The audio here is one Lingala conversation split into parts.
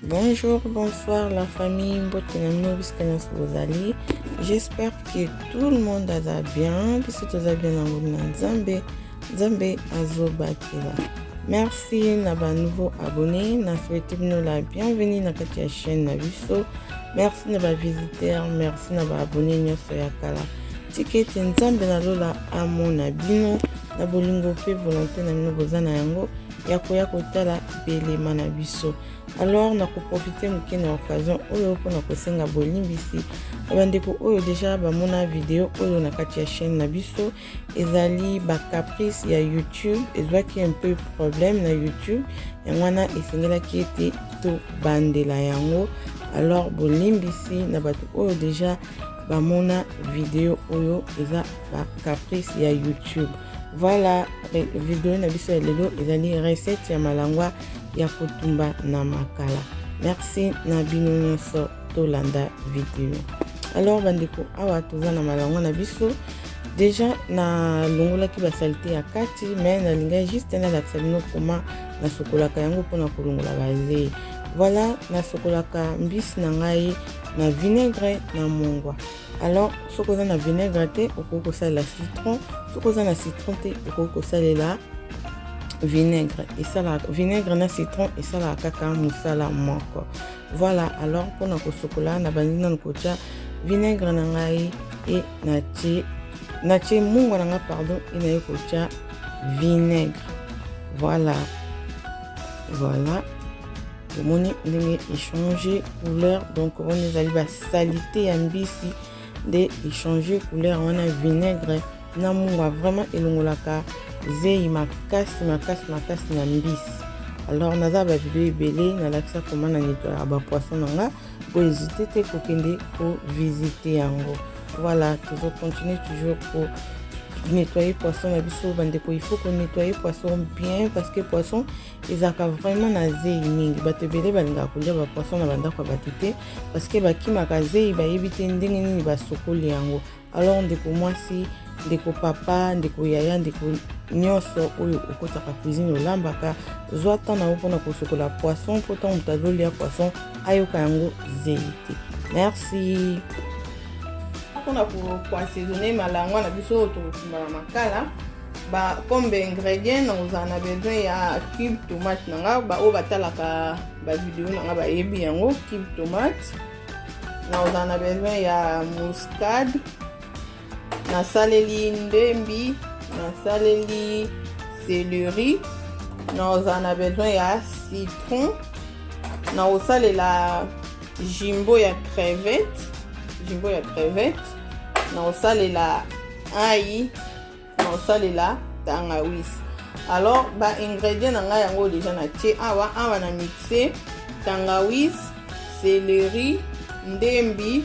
Bonjour, bonsoir la famille Mbotenano Biscanas Bozali. J'espère que tout le monde a bien, que tout a bien en Zambé Azo Bakila. Merci à nouveau abonné, na souhaité nous la bienvenue dans cette chaîne Nabiso. Merci na visiter, merci na abonné nyoso ya kala. Ticket nzambe na lola amona bino na bolingo pe volonté na mino bozana yango ya koya kotala belema na biso. Alors na ko profiter muke na occasion oyo pona kosenga bolimbisi abandeko oyo déjà bamona video oyo na kati ya chaîne na biso ezali ba caprice ya YouTube ezwaki un peu problème na YouTube yangwana esengela ki ete to bandela yango. Alors bolimbisi na bato oyo déjà bamona video oyo eza ba caprice ya YouTube. Voilà, vidéo na biso ya lelo ezali recette ya malangwa ya kotumba na makala. Merci na bino nyonso tolanda video. Alors bandeko awa toza na malangwa na biso déjà na longola ki ba salite ya kati mais na linga juste na lakisa bino koma na sokolaka yango pona kolongola bazei. Voilà, na sokolaka mbisi na ngai na vinaigre na mongwa. Alors soko za na vinaigre te okoko sala citron, soko za na citron te okoko sala vinaigre et ça la vinaigre na citron et ça la kaka musala moko. Voilà, alors pour na kosokola na bandina nkocha vinaigre na ngai et na tie mungwa na nga pardon et na kocha vinaigre. Voilà. On a échangé couleur, donc on est allé salité en bisi de échanger couleur. On a vinaigre na mungwa vraiment elongolaka zei makasi na mbisi. Alors naza ba vidéo belé na lakisa comment na nettoyer ba poisson nga pour hésiter te kokende pour visiter yango. Voilà, toujours continuer toujours pour nettoyer poisson na biso bandeko. Il faut qu'on nettoyer poisson bien parce que poisson ils a vraiment na zei mingi bato belé balinga kolia ba poisson na bandako batite parce que bakimaka zei ba yebite ndenge nini ba sokoli yango. Alors ndeko mwasi ndeko papa ndeko yaya ndeko nyonso oyo okotaka cuisine olambaka zwa temps na mpona kosokola poisson po tant mutazolia poisson ayoka yango zei te. Merci. Pour assaisonner malangwa na biso tokotumba na makala ba comme ingrédients nous en a besoin ya cube tomate nanga ba o batalaka ba vidéo nanga ba yebi yango cube tomate nous en a besoin ya muscade na saleli ndembi na saleli céleri nous en a besoin ya citron na osalela jimbo ya crevette na osalela ail na osalela tangawizi. Alors ba ingrédients na nga yango déjà na tie awa na mixer tangawizi, céleri, ndembi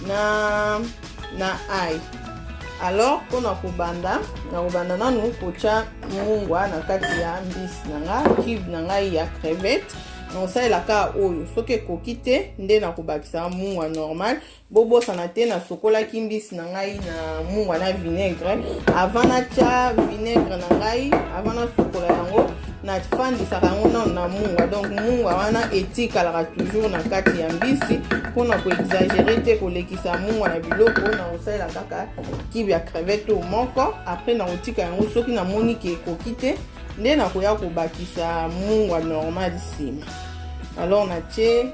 na ail. Alors pona kobanda nanu kocha mungwa na kati ya mbisi na nga cube na ngai ya crevette na osalela ka oyo soki ekoki te nde na kobakisa mungwa normal bobosana te na sokola kimbisi na ngai na mungwa na vinaigre avant na tia vinaigre na ngai avant na sokola yango na fandisaka yango na mungwa. Donc mungwa wana etikalaka toujours na kati ya mbisi mpona koexagere te kolekisa mungwa na biloko na osalela kaka kibi ya crevette moko. Après na kotika yango soki na moni ke ekoki te nde na koya kobakisa mungwa normal nsima. Alors na tie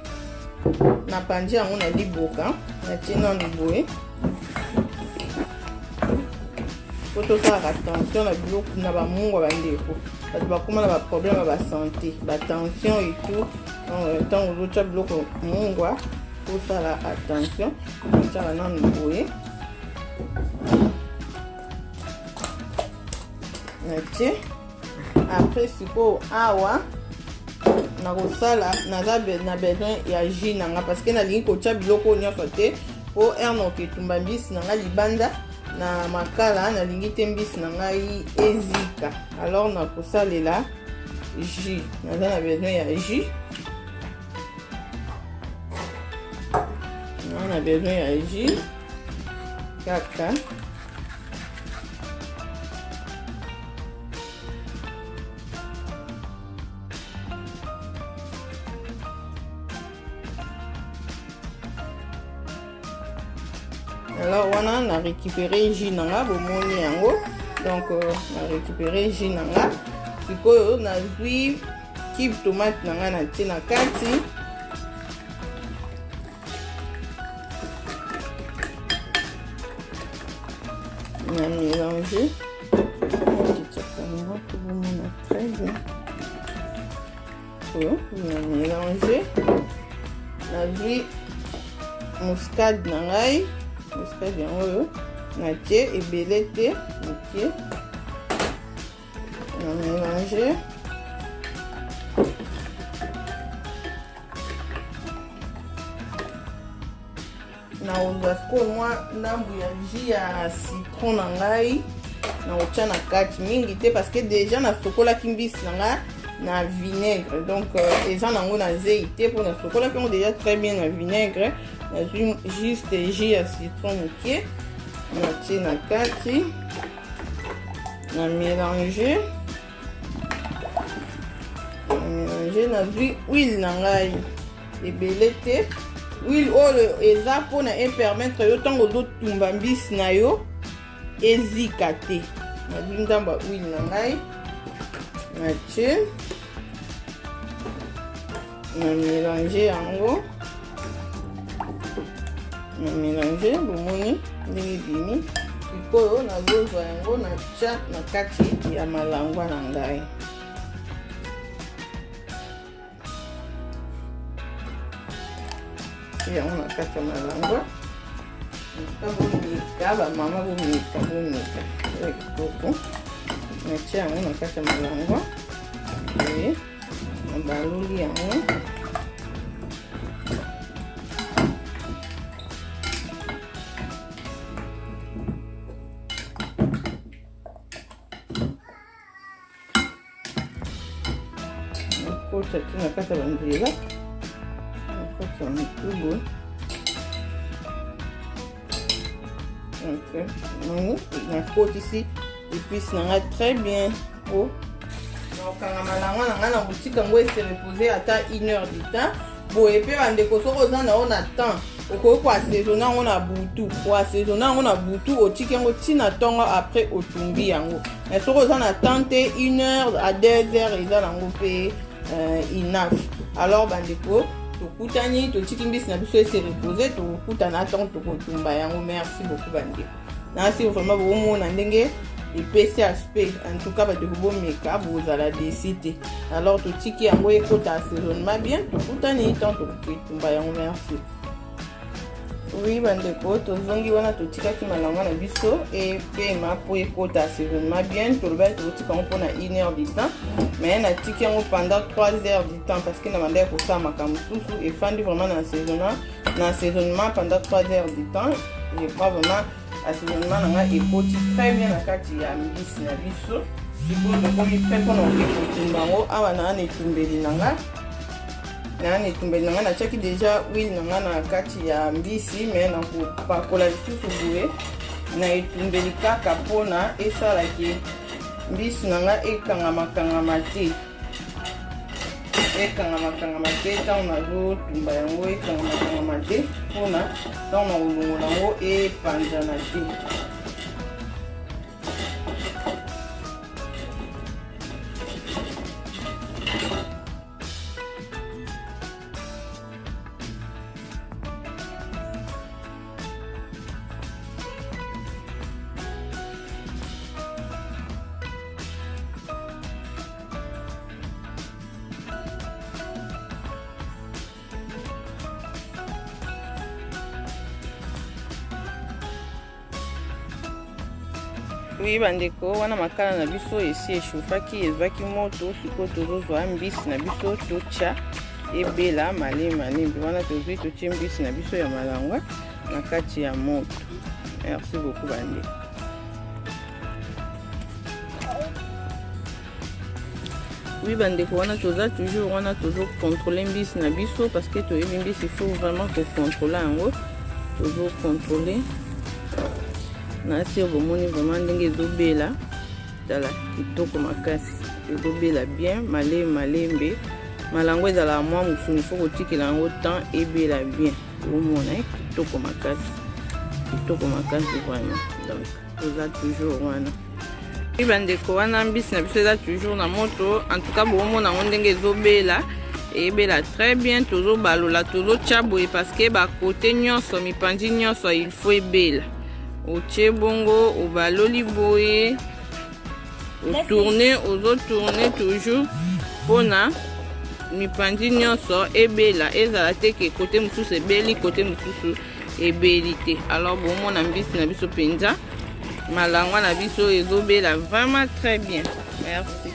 na pandi yango na liboka na tie nanu boye po tosalaka attention na biloko na bamungwa bandeko bato bakoma na baproblème ya basanté batension et tout. Ntango ozotya biloko mungwa tosala attention otyaka nanu boye na tie. Après sikoyo awa na kosala na besoin ya jus nanga parce que nalingi kotya biloko nyonso te po erno ketumba mbisi na ngai libanda na makala nalingi te mbisi na ngai ezika. Alors na kosalela jus naza na besoin ya jus na besoin ya jus kaka Alors wana na récupéré jus nanga bomoni yango. Donc na récupéré jus nanga. Sikoyo na zwi cube tomate nanga na tie na kati. Na mélanger. Très bien. Na mélanger. Na zwi muscade na ngai. Muscade yango na tie ebele te. Okay. Na mélanger. Na ozasko moi ndambu ya jus ya citron na ngai na otia na kati mingi te parce que déjà na sokolaki mbisi na nga na vinaigre, donc eza nango na zei te mpo na sokolaki yango déjà très bien na vinaigre. Nazwi juste jus ya citron mokie na tie na kati na mélanger. Nazwi huile na ngai ebele te, huile oyo eza mpona epermettre yo ntango ozotumba mbisi na yo ezika te. Nazwi ndambo ya huile na ngai na tie na mélanger yango. Na mélanger bomoni ndenge ebimi. Sikoyo nazozwa yango na tia na kati ya malangwa na ngai. Yango na kati ya malangwa. Bomeka bamama bomeka kitoko. Natia yango na kati ya malangwa. Na baloli yango. Nakota ti na kati ya banzela. Nakota mitubu. Ok. Nakota ici épice nanga très bien. Oh. Donc kanga malangwa nanga na boutique ngo se reposer ata 1 heure du temps. Boye pe bandeko soko oza na on attend. Okoki koassaisonner yango na butu. Oassaisonner yango na butu otiki yango ntina ntongo après otumbi yango. Mais soko oza na temps te 1 heure à 2 heures eza nango mpe enough. Alors bandeko tokutani totiki mbisi na biso ese reposer tokutana ntango tokotumba yango. Merci beaucoup bandeko. Nasi vraiment bomona ndenge epesi aspect. En tout cas bandeko bomeka bozala desi te. Alors totiki yango ekota assaisonnement bien tokutani ntango tokotumba yango. Merci. Oui bandeko tozongi wana totikaki malangwa na biso epema po ekota assaisonnement bien. Tolobaki tokotika yango mpona 1 heure du temps, mais natiki yango pendant 3 heures du temps parce que na bandaki kosala makambo mosusu efandi vraiment na assaisonnement pendant 3 heures du temps. Je crois vraiment assaisonnement nanga ekoti très bien na kati ya mbisi na biso. Sikoyo tokomi mpe mpona kotumba yango. Awa na etumbeli nanga natiaki déjà huile nanga na kati ya mbisi, mais na kopakola lisusu boye na etumbeli kaka mpona esalaki mbisi nanga ekangama te. Ntango nazotumba yango ekangama te mpona ntango na kolongola yango epanzana te. Oui bandeko wana makala na biso esi eshufaki ezwaki moto. Sikoyo tozozwa mbisi na biso totia ebela malembe. Wana tozwi totie mbisi na biso ya malangwa na kati ya moto. Merci beaucoup bandeko. Oui bandeko wana toza toujours wana tozo contrôler mbisi na biso parce que toyebi mbisi il faut vraiment ko contrôler yango. Tozo contrôler nasi bomoni vraiment ndenge ezobela tala kitoko makasi. Ezobela bien malembe. Malangwa ezala mwa musuni faut kotikela yango temps ebela bien. Omona kitoko makasi. kitoko makasi vraiment. Donc toza toujours wana. Oui bandeko wana mbisi na biso eza toujours na moto. En tout cas bomona ngo ndenge ezobela. Ebela très bien tozo balola tozo chaboye parce que ba côté nyonso mipanzi nyonso il faut ebela. Otie bongo obaloli boye. Tourner toujours pona mipanzi nyonso ebela ezala te ke côté mususu ebeli côté mususu ebeli te. Alors bomona mbisi na biso penza malangwa na biso ezobela vraiment très bien. Merci.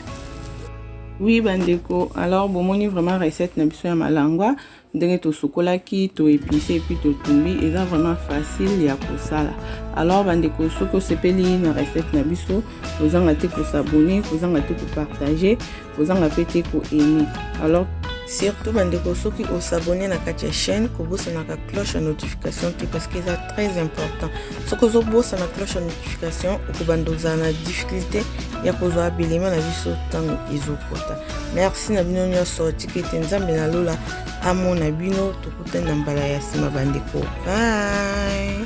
Oui bandeko, alors bomoni vraiment recette na biso ya malangwa ndenge to sokolaki to épicé et puis to tumbi eza vraiment facile ya kosala. Alors bandeko soko sepeli na recette na biso ozanga te ko s'abonner, ozanga te ko partager, ozanga pe te ko aimer. Alors surtout bandeko soki o s'abonner na kati chaîne ko bossa na cloche de notification parce que c'est très important. Soko zo bossa na cloche de notification ko bandoza na difficulté ya kozwa bilema na biso tango ezokota. Merci na bino nyonso tikete nzambe na lola amona bino tokutana mbala ya sima bandeko. Bye.